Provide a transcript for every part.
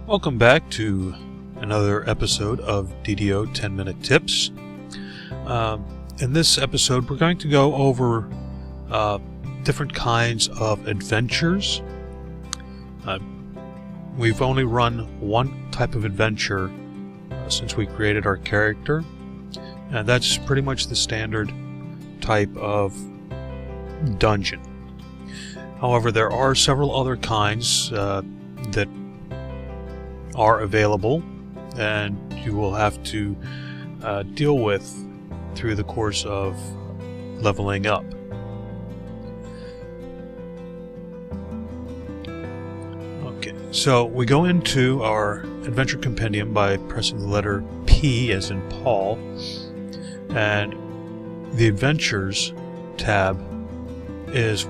Welcome back to another episode of DDO 10-Minute Tips. In this episode, we're going to go over different kinds of adventures. We've only run one type of adventure since we created our character, and that's pretty much the standard type of dungeon. However, there are several other kinds that are available, and you will have to deal with through the course of leveling up. Okay, so we go into our adventure compendium by pressing the letter P as in Paul, and the Adventures tab is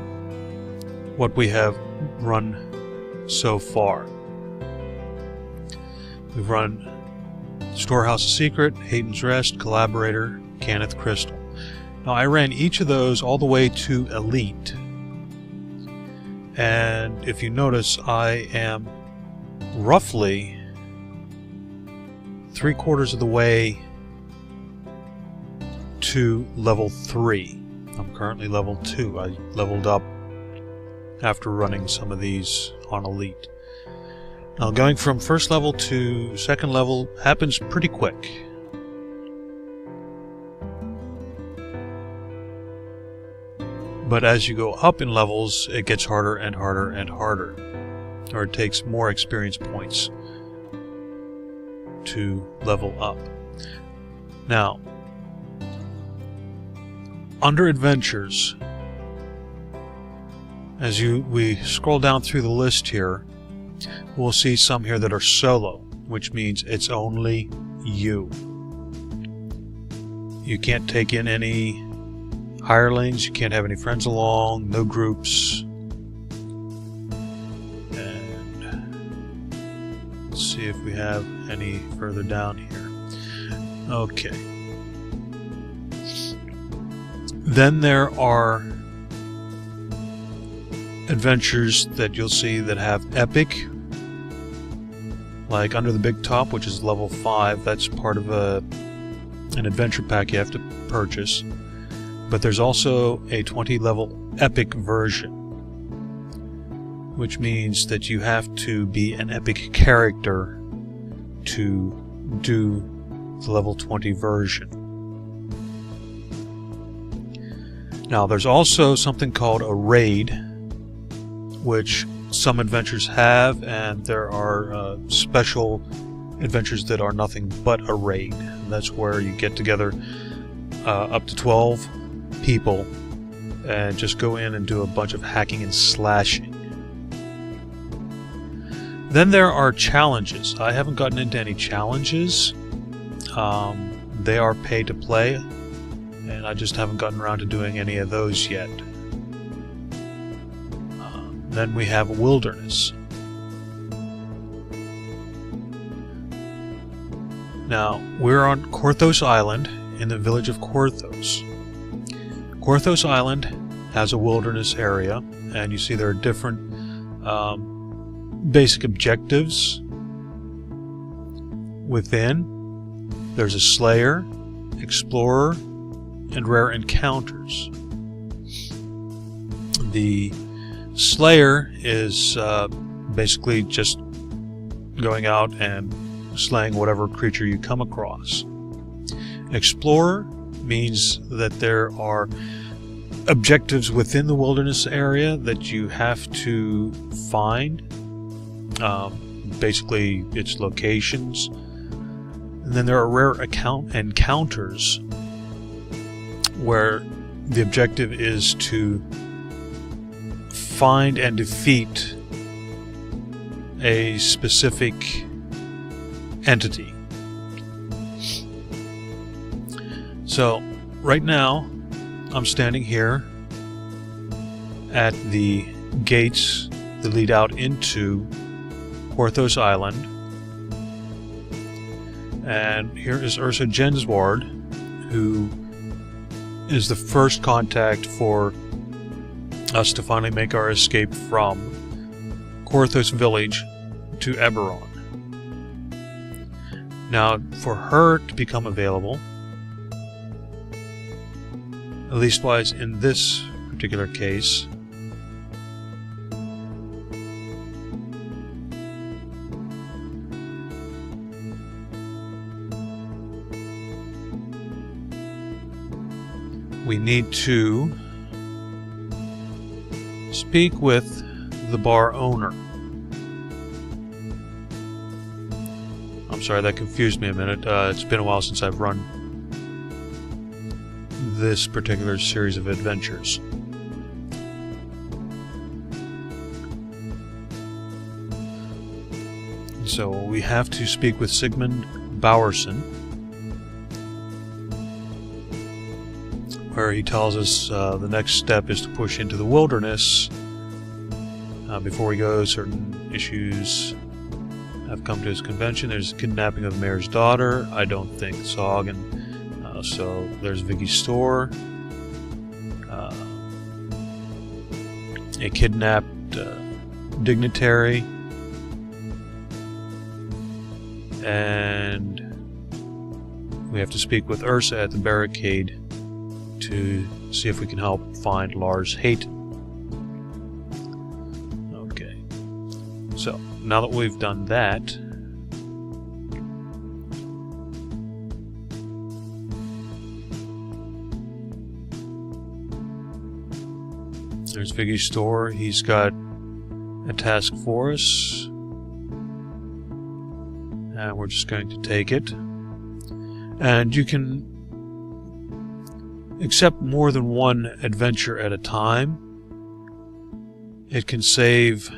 what we have run so far. We've run Storehouse of Secret, Hayden's Rest, Collaborator, Cannith Crystal. Now I ran each of those all the way to Elite, and if you notice, I am roughly 3/4 of the way to level 3. I'm currently level 2. I leveled up after running some of these on Elite. Now, going from first level to second level happens pretty quick. But as you go up in levels, it gets harder and harder and harder. Or it takes more experience points to level up. Now, under Adventures, as we scroll down through the list here, we'll see some here that are solo, which means it's only you. You can't take in any hirelings, you can't have any friends along, no groups. And let's see if we have any further down here. Okay. Then there are adventures that you'll see that have epic, like Under the Big Top, which is level 5. That's part of an adventure pack you have to purchase. But there's also a 20 level epic version, which means that you have to be an epic character to do the level 20 version. Now there's also something called a raid, which some adventures have, and there are special adventures that are nothing but a raid. And that's where you get together up to 12 people and just go in and do a bunch of hacking and slashing. Then there are challenges. I haven't gotten into any challenges. They are pay to play, and I just haven't gotten around to doing any of those yet. Then we have Wilderness. Now, we're on Korthos Island in the village of Korthos. Korthos Island has a wilderness area, and you see there are different basic objectives within. There's a Slayer, Explorer, and Rare Encounters. The Slayer is basically just going out and slaying whatever creature you come across. Explorer means that there are objectives within the wilderness area that you have to find. Basically, it's locations. And then there are rare encounters, where the objective is to find and defeat a specific entity. So, right now, I'm standing here at the gates that lead out into Korthos Island. And here is Ursa Jensward, who is the first contact for us to finally make our escape from Korthos village to Eberron. Now, for her to become available, at least wise in this particular case, we need to speak with the bar owner. I'm sorry, that confused me a minute. It's been a while since I've run this particular series of adventures. So we have to speak with Sigmund Bowerson, where he tells us the next step is to push into the wilderness. Before we go, certain issues have come to his convention. There's kidnapping of the mayor's daughter. I don't think Sagan. So there's Vicky's store. A kidnapped dignitary. And we have to speak with Ursa at the barricade to see if we can help find Lars Hayton. Okay. So, now that we've done that, there's Vicky's store. He's got a task for us, and we're just going to take it. And you can accept more than one adventure at a time. It can save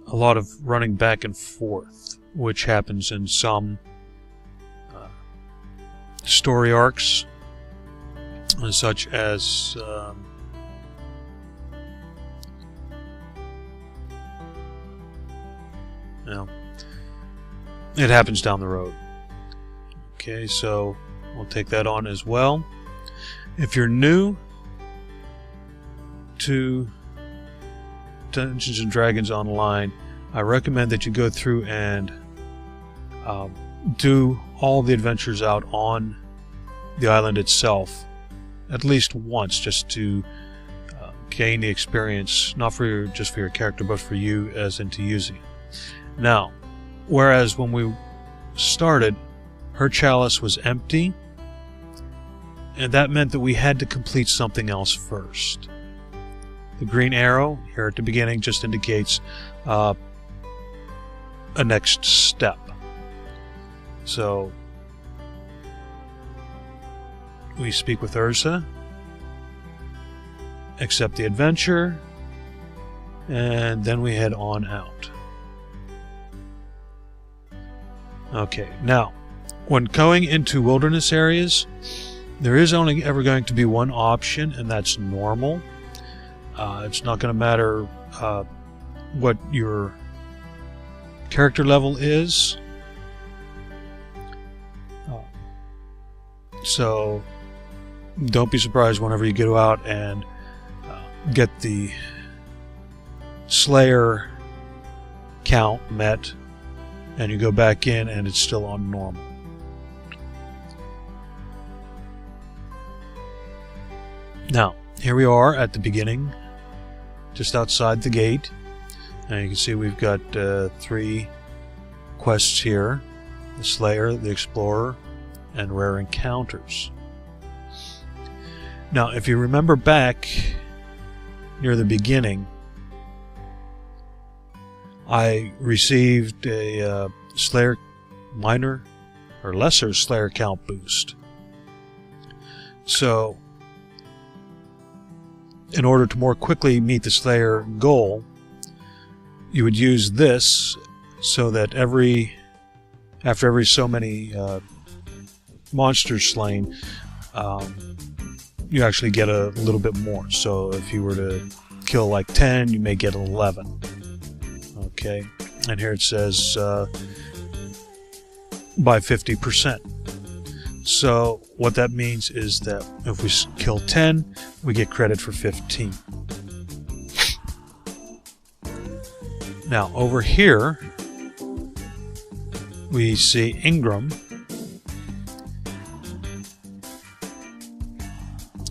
a lot of running back and forth, which happens in some story arcs, such as it happens down the road. Okay, so we'll take that on as well. If you're new to Dungeons and Dragons Online, I recommend that you go through and do all the adventures out on the island itself at least once, just to gain the experience, not for just for your character, but for you as into using it. Now, whereas when we started, her chalice was empty, and that meant that we had to complete something else first. The green arrow here at the beginning just indicates a next step. So we speak with Ursa, accept the adventure, and then we head on out. Okay, now, when going into wilderness areas, there is only ever going to be one option, and that's normal. It's not going to matter what your character level is. So don't be surprised whenever you go out and get the Slayer count met, and you go back in and it's still on normal. Now, here we are at the beginning, just outside the gate, and you can see we've got 3 quests here: the Slayer, the Explorer, and Rare Encounters. Now, if you remember back near the beginning, I received a Slayer minor or lesser Slayer count boost. So, in order to more quickly meet the Slayer goal, you would use this so that after every so many monsters slain, you actually get a little bit more. So if you were to kill like 10, you may get 11. Okay, and here it says by 50%. So what that means is that if we kill 10, we get credit for 15. Now over here, we see Ingram.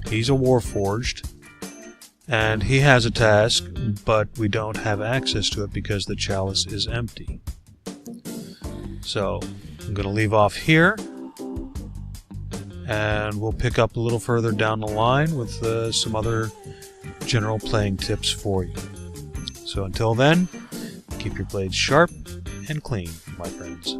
He's a Warforged, and he has a task, but we don't have access to it because the chalice is empty. So I'm going to leave off here, and we'll pick up a little further down the line with some other general playing tips for you. So until then, keep your blades sharp and clean, my friends.